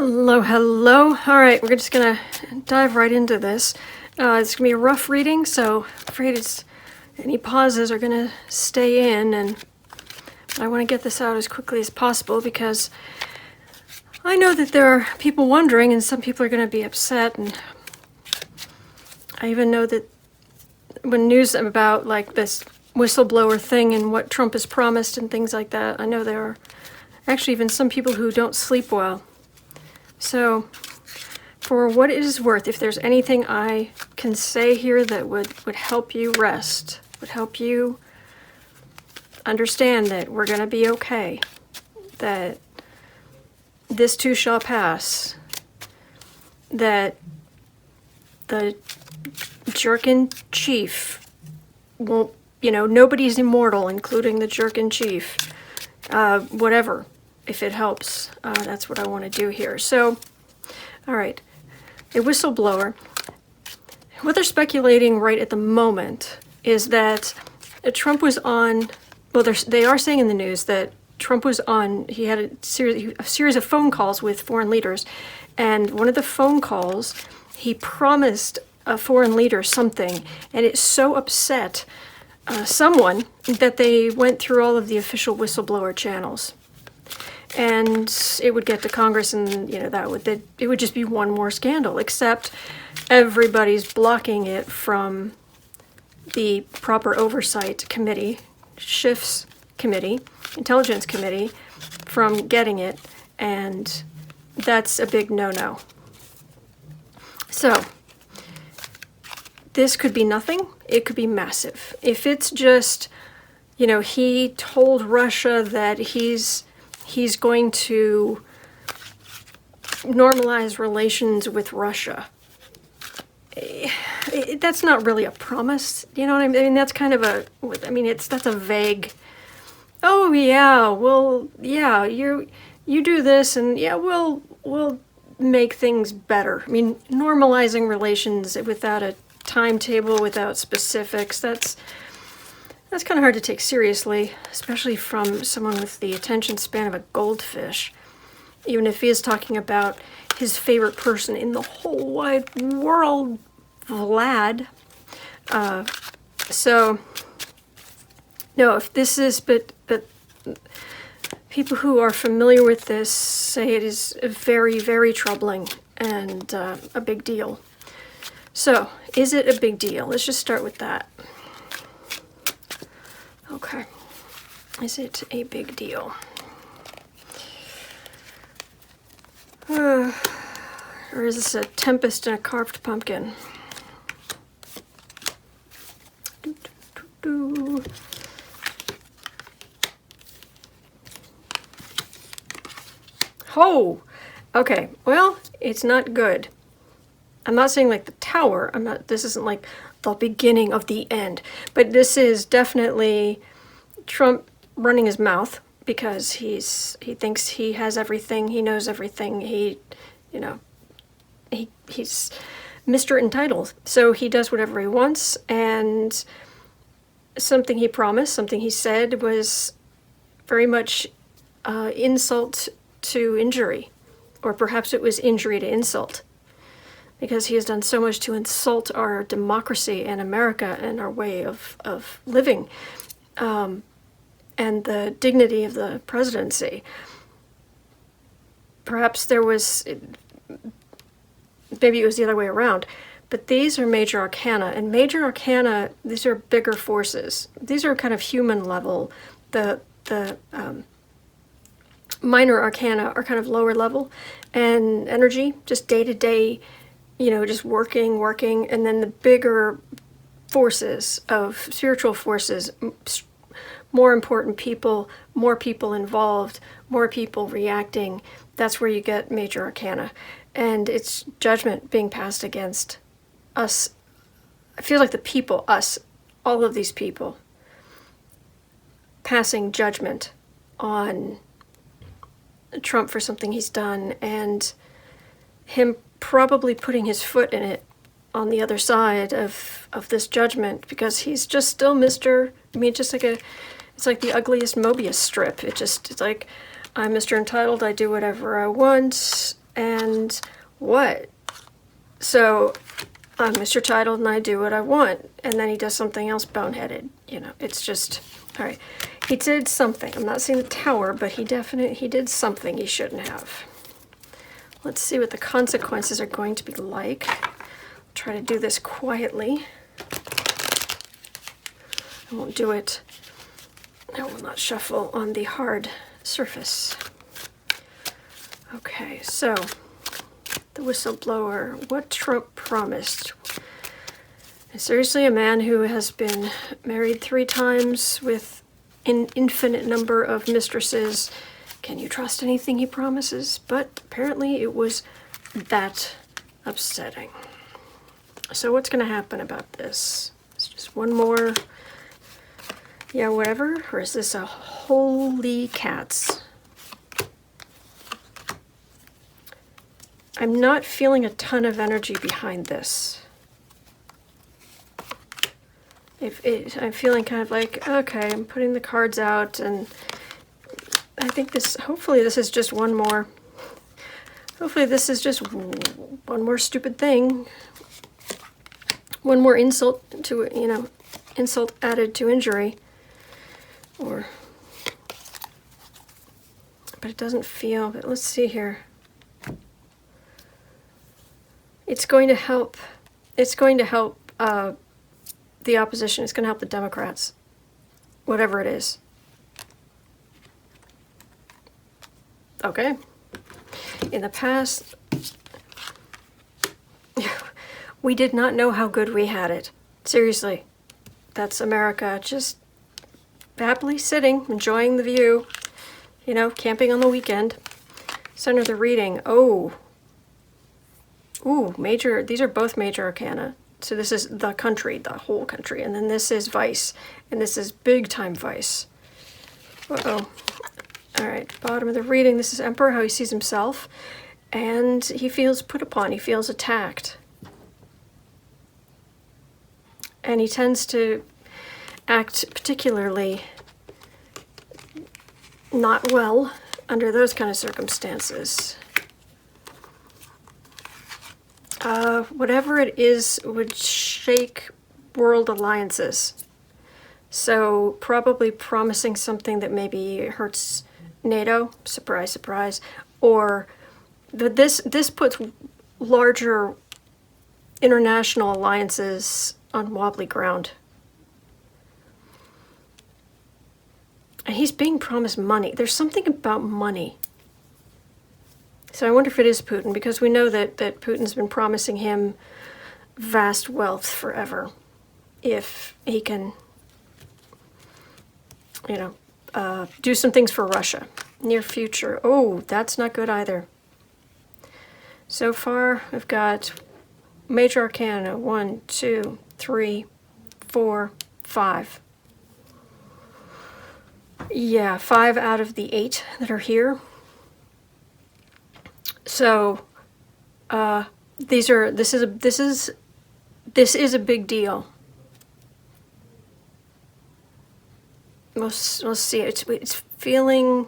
Hello, hello. All right, we're just gonna dive right into this. It's gonna be a rough reading, so I'm afraid any pauses are gonna stay in, and I want to get this out as quickly as possible because I know that there are people wondering, and some people are gonna be upset, and I even know that when news about like this whistleblower thing and what Trump has promised and things like that, I know there are actually even some people who don't sleep well. So, for what it is worth, if there's anything I can say here that would help you rest, would help you understand that we're going to be okay, that this too shall pass, that the jerk-in-chief won't, nobody's immortal, including the jerk-in-chief, whatever. If it helps, that's what I want to do here. So, all right, a whistleblower. What they're speculating right at the moment is that Trump was on, well, they are saying in the news that Trump was on, he had a series of phone calls with foreign leaders, and one of the phone calls, he promised a foreign leader something, and it so upset someone that they went through all of the official whistleblower channels. And it would get to Congress, and it would just be one more scandal, except everybody's blocking it from the proper oversight committee, Schiff's committee, intelligence committee, from getting it, and that's a big no-no. So, this could be nothing, it could be massive. If it's just, he told Russia that he's going to normalize relations with Russia. That's not really a promise, you know what I mean? That's kind of that's a vague, oh yeah, well, yeah, you do this and yeah, we'll make things better. I mean, normalizing relations without a timetable, without specifics, that's kind of hard to take seriously, especially from someone with the attention span of a goldfish. Even if he is talking about his favorite person in the whole wide world, Vlad. So, no, if this is, but people who are familiar with this say it is very, very troubling and a big deal. So, is it a big deal? Let's just start with that. Okay, is it a big deal? Or is this a tempest in a carved pumpkin? Oh, okay, well, it's not good. I'm not saying like the tower, this isn't like the beginning of the end, but this is definitely Trump running his mouth because he thinks he has everything, he knows everything, he's Mr. Entitled, so he does whatever he wants, and something he promised, something he said was very much insult to injury, or perhaps it was injury to insult, because he has done so much to insult our democracy and America and our way of living, and the dignity of the presidency. Perhaps maybe it was the other way around, but these are major arcana, and major arcana, these are bigger forces. These are kind of human level. The minor arcana are kind of lower level, and energy, just day-to-day, just working, and then the bigger forces of spiritual forces, more important people, more people involved, more people reacting, that's where you get major arcana. And it's judgment being passed against us. It feels like the people, us, all of these people, passing judgment on Trump for something he's done, and him probably putting his foot in it on the other side of this judgment, because he's just still it's like the ugliest Mobius strip. It's like, I'm Mr. Entitled, I do whatever I want, And what? So I'm Mr. Title and I do what I want. And then he does something else boneheaded. You know, it's just, all right. He did something. I'm not saying the tower, but he did something he shouldn't have. Let's see what the consequences are going to be like. Try to do this quietly. I won't do it. I will not shuffle on the hard surface. Okay, so the whistleblower, what Trump promised. And seriously, a man who has been married 3 times with an infinite number of mistresses. Can you trust anything he promises? But apparently it was that upsetting. So what's going to happen about this? It's just one more, yeah, whatever? Or is this a holy cats? I'm not feeling a ton of energy behind this. I'm feeling kind of like, okay, I'm putting the cards out, and I think this, hopefully this is just one more, hopefully this is just one more stupid thing. One more insult to, you know, insult added to injury. Or, but it doesn't feel, but let's see here. It's going to help the opposition. It's going to help the Democrats, whatever it is. Okay. In the past, we did not know how good we had it. Seriously. That's America just happily sitting, enjoying the view, you know, camping on the weekend. Center of the reading. Oh. Ooh, major, these are both major arcana. So this is the country, the whole country. And then this is vice. And this is big time vice. Uh-oh. All right, bottom of the reading. This is Emperor, how he sees himself. And he feels put upon. He feels attacked. And he tends to act particularly not well under those kind of circumstances. Whatever it is would shake world alliances. So probably promising something that maybe hurts NATO, surprise, surprise, or this puts larger international alliances on wobbly ground. And he's being promised money. There's something about money. So I wonder if it is Putin, because we know that Putin's been promising him vast wealth forever if he can, you know, do some things for Russia. Near future. Oh, that's not good either. So far, we've got major arcana. 1, 2, 3, 4, 5. Yeah, 5 out of the 8 that are here. So, this is a big deal. We'll see. It's feeling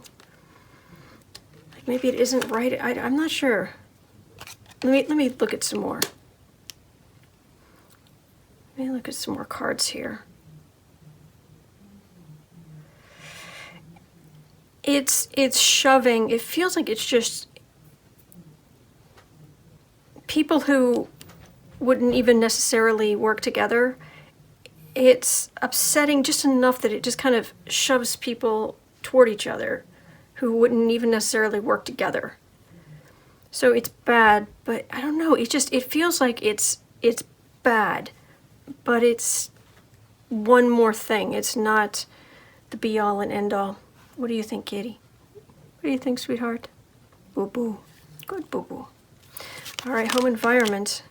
like maybe it isn't right. I'm not sure. Let me look at some more. Let me look at some more cards here. It's shoving. It feels like it's just people who wouldn't even necessarily work together. It's upsetting just enough that it just kind of shoves people toward each other who wouldn't even necessarily work together. So it's bad, but I don't know. It feels like it's bad, but it's one more thing. It's not the be all and end all. What do you think, Katie? What do you think, sweetheart? Boo boo. Good boo boo. All right, home environment.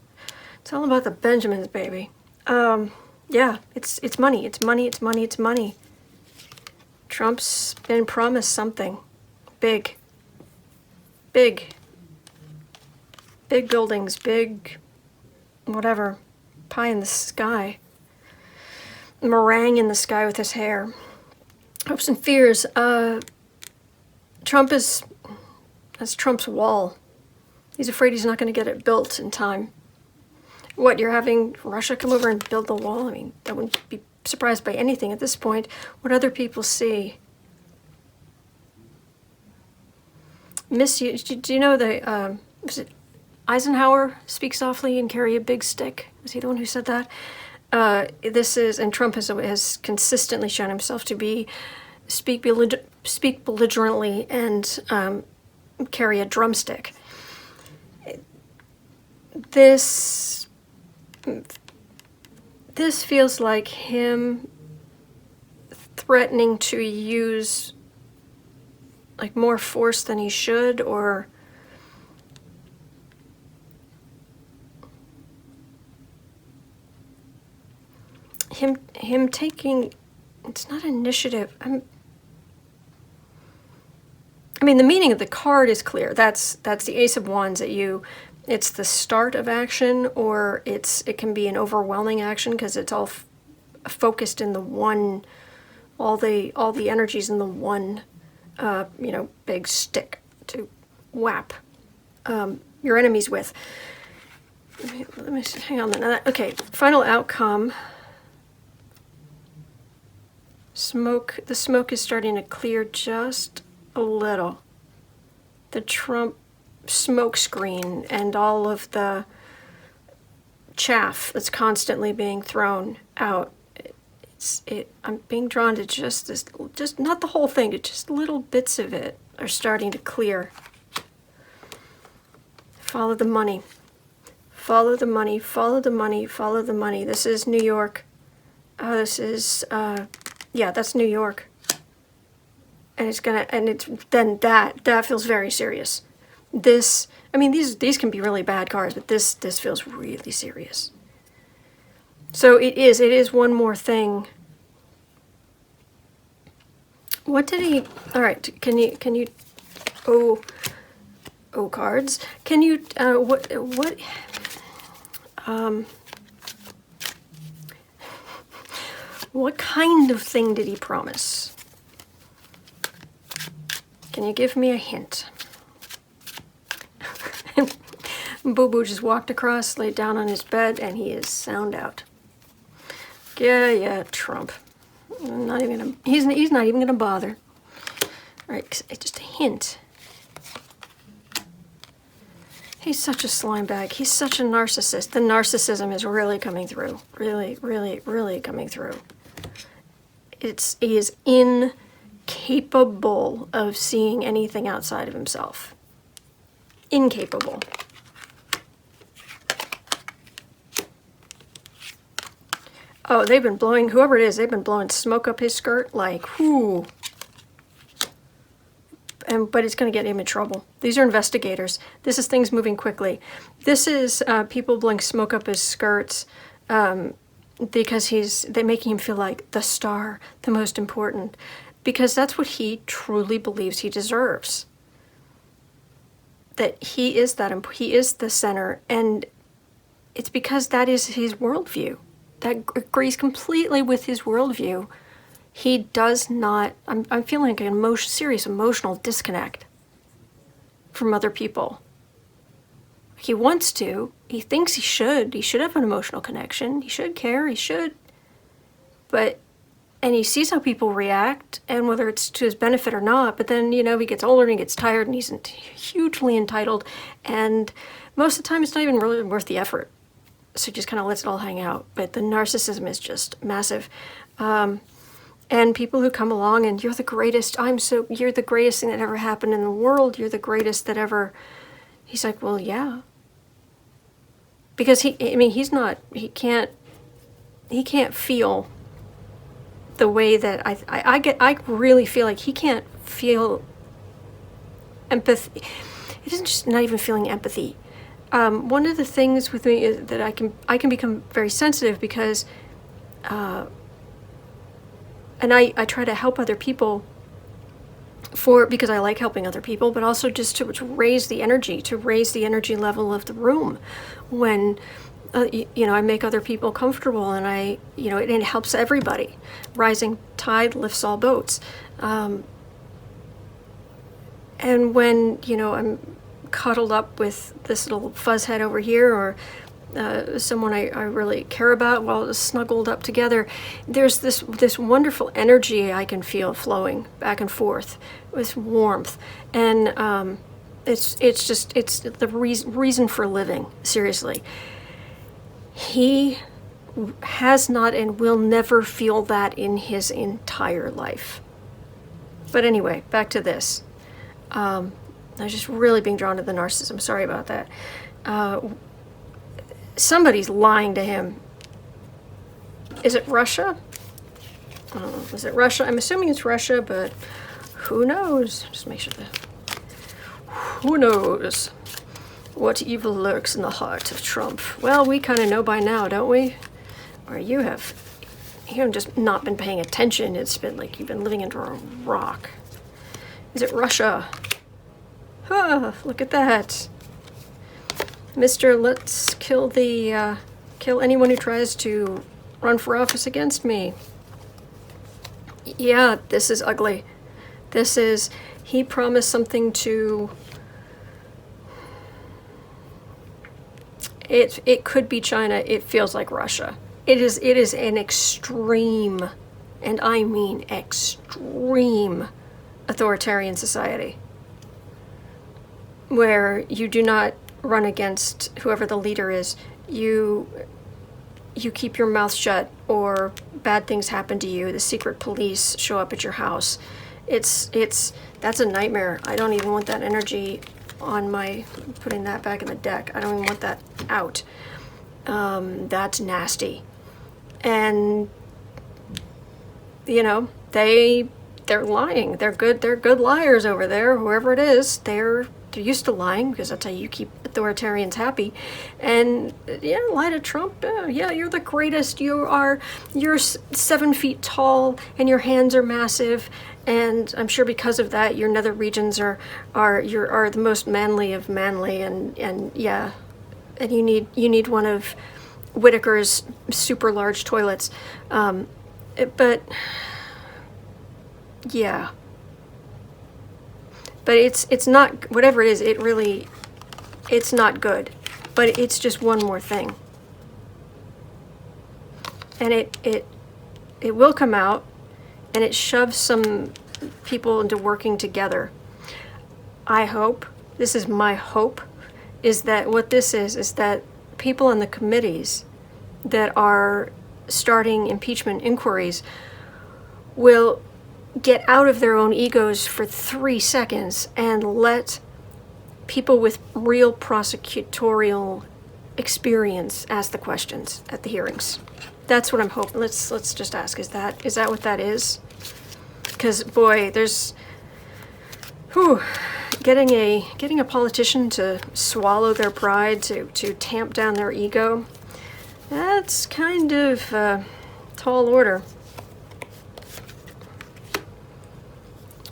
It's all about the Benjamins, baby. Yeah, it's money. It's money. It's money. It's money. Trump's been promised something big. Big. Big buildings, big whatever. Pie in the sky. Meringue in the sky with his hair. Hopes and fears. That's Trump's wall. He's afraid he's not going to get it built in time. What, you're having Russia come over and build the wall? I mean, I wouldn't be surprised by anything at this point. What other people see. Do you know the, was it Eisenhower, speak softly and carry a big stick? Was he the one who said that? This is, and Trump has consistently shown himself to be, speak belligerently and carry a drumstick. This feels like him threatening to use like more force than he should, or him taking, it's not initiative. I mean, the meaning of the card is clear. That's the Ace of Wands it's the start of action, or it can be an overwhelming action because it's all focused in the one, all the energies in the one, big stick to whap your enemies with. Let me see, hang on. Okay, final outcome. Smoke. The smoke is starting to clear just a little. The Trump smoke screen and all of the chaff that's constantly being thrown out. I'm being drawn to just not the whole thing, just little bits of it are starting to clear. Follow the money. Follow the money, follow the money, follow the money. This is New York. This is, yeah, that's New York. And that feels very serious. This, I mean, these can be really bad cards, but this feels really serious. So it is one more thing. What did he, all right, can you, cards. Can you, what kind of thing did he promise? Can you give me a hint? Boo Boo just walked across, laid down on his bed, and he is sound out. Yeah, Trump. He's not even gonna bother. All right, just a hint. He's such a slime bag. He's such a narcissist. The narcissism is really coming through. Really, really, really coming through. He is incapable of seeing anything outside of himself. Incapable. Oh, they've been blowing, whoever it is, they've been blowing smoke up his skirt like, whoo. But it's going to get him in trouble. These are investigators. This is things moving quickly. This is people blowing smoke up his skirts because they're making him feel like the star, the most important, because that's what he truly believes he deserves. That he is the center, and it's because that is his worldview. That agrees completely with his worldview. He does not, I'm feeling like a serious emotional disconnect from other people. He wants to, he thinks he should have an emotional connection, he should care, he should, and he sees how people react, and whether it's to his benefit or not, but then, he gets older and he gets tired and he's hugely entitled, and most of the time it's not even really worth the effort. So he just kind of lets it all hang out. But the narcissism is just massive. And people who come along and you're the greatest, you're the greatest thing that ever happened in the world, you're the greatest that ever, he's like, well, yeah. Because he can't feel the way that I really feel like he can't feel empathy. It isn't just not even feeling empathy. One of the things with me is that I can become very sensitive because, and I try to help other people because I like helping other people, but also just to raise the energy level of the room when, I make other people comfortable, and it helps everybody. Rising tide lifts all boats. And when, I'm cuddled up with this little fuzzhead over here, or someone I really care about, while snuggled up together, there's this wonderful energy I can feel flowing back and forth, with warmth, and it's the reason for living. Seriously, he has not and will never feel that in his entire life. But anyway, back to this. I was just really being drawn to the narcissism. Sorry about that. Somebody's lying to him. Is it Russia? Is it Russia? I'm assuming it's Russia, but who knows? Just make sure that. Who knows what evil lurks in the heart of Trump? Well, we kind of know by now, don't we? Or you have just not been paying attention. It's been like you've been living under a rock. Is it Russia? Ah, look at that. Mr. Let's kill anyone who tries to run for office against me. Yeah, this is ugly. He promised something to... It could be China. It feels like Russia. It is an extreme, and I mean extreme, authoritarian society, where you do not run against whoever the leader is. You keep your mouth shut, or bad things happen to you. The secret police show up at your house. That's a nightmare. I don't even want that energy on my, putting that back in the deck. I don't even want that out. That's nasty. And they're lying. They're good liars over there. Whoever it is, they're used to lying, because that's how you keep authoritarians happy. And yeah, lie to Trump. Yeah, you're the greatest. You're 7 feet tall, and your hands are massive. And I'm sure because of that, your nether regions are the most manly of manly. And yeah, and you need one of Whitaker's super large toilets. But yeah. But it's not, whatever it is, it's not good. But it's just one more thing. And it will come out, and it shoves some people into working together. I hope, this is my hope, is that what this is that people on the committees that are starting impeachment inquiries will get out of their own egos for 3 seconds and let people with real prosecutorial experience ask the questions at the hearings. That's what I'm hoping. Let's just ask, is that what that is? Because boy, there's getting a politician to swallow their pride, to tamp down their ego, that's kind of tall order.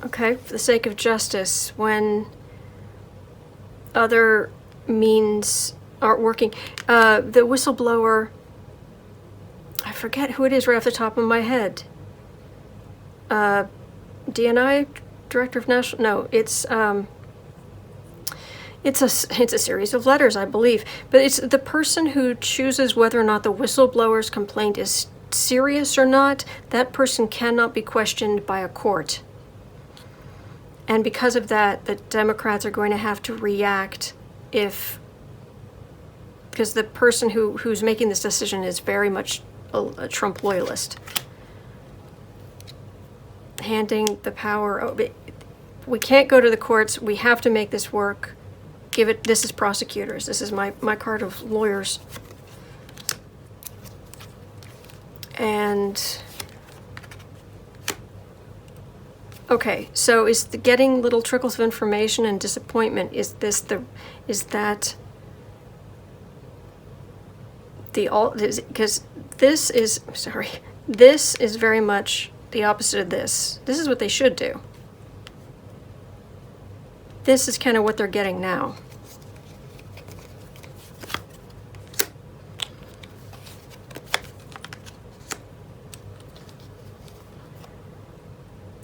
Okay, for the sake of justice, when other means aren't working, the whistleblower, I forget who it is right off the top of my head. DNI, Director of National, no, it's a series of letters, I believe, but it's the person who chooses whether or not the whistleblower's complaint is serious or not. That person cannot be questioned by a court. And because of that, the Democrats are going to have to react because the person who's making this decision is very much a Trump loyalist. Handing the power, we can't go to the courts, we have to make this work. This is prosecutors, this is my card of lawyers. And okay, so is the getting little trickles of information and disappointment, this is very much the opposite of this. This is what they should do. This is kind of what they're getting now.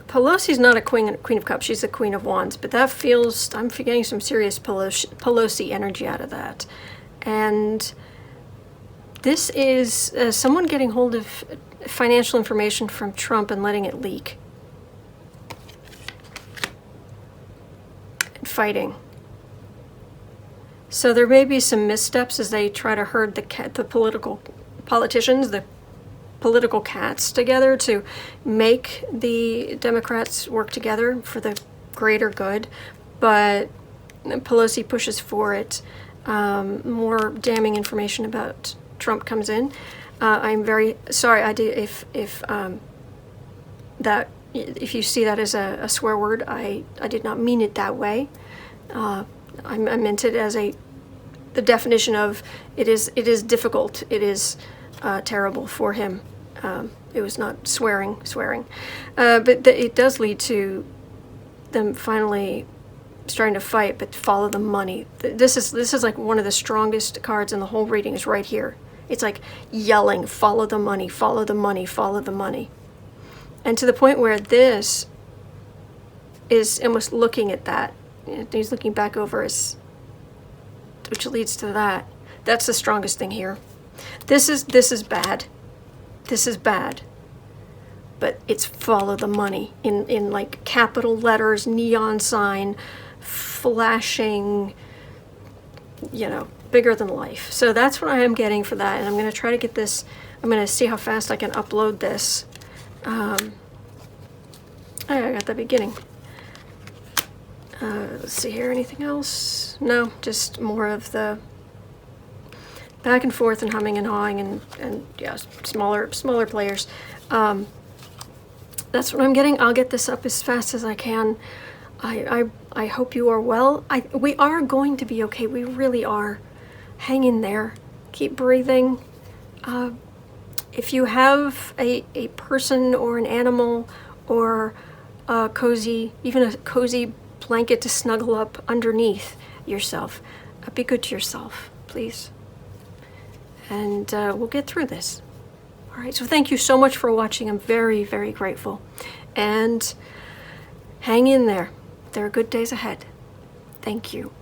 Pelosi's not a queen of cups, she's a queen of wands, but that feels, I'm getting some serious Pelosi energy out of that. And this is someone getting hold of financial information from Trump and letting it leak. And fighting. So there may be some missteps as they try to herd the politicians, the political cats together to make the Democrats work together for the greater good, but Pelosi pushes for it. More damning information about Trump comes in. I'm very sorry. If you see that as a swear word, I did not mean it that way. I meant it as the definition of it is difficult. It is terrible for him. It was not swearing, but it does lead to them finally starting to fight, but follow the money. This is like one of the strongest cards in the whole reading is right here. It's like yelling, follow the money, follow the money, follow the money. And to the point where this is almost looking at that. He's looking back over us, which leads to that. That's the strongest thing here. This is bad. This is bad. But it's follow the money in like capital letters, neon sign, flashing, bigger than life. So that's what I am getting for that. And I'm going to try to get this, I'm going to see how fast I can upload this. I got the beginning. Let's see here, anything else? No, just more of the back and forth and humming and hawing and yeah, smaller players. That's what I'm getting. I'll get this up as fast as I can. I hope you are well. We are going to be okay. We really are. Hang in there. Keep breathing. If you have a person or an animal or even a cozy blanket to snuggle up underneath yourself, be good to yourself, please. And we'll get through this. All right, so thank you so much for watching. I'm very, very grateful. And hang in there. There are good days ahead. Thank you.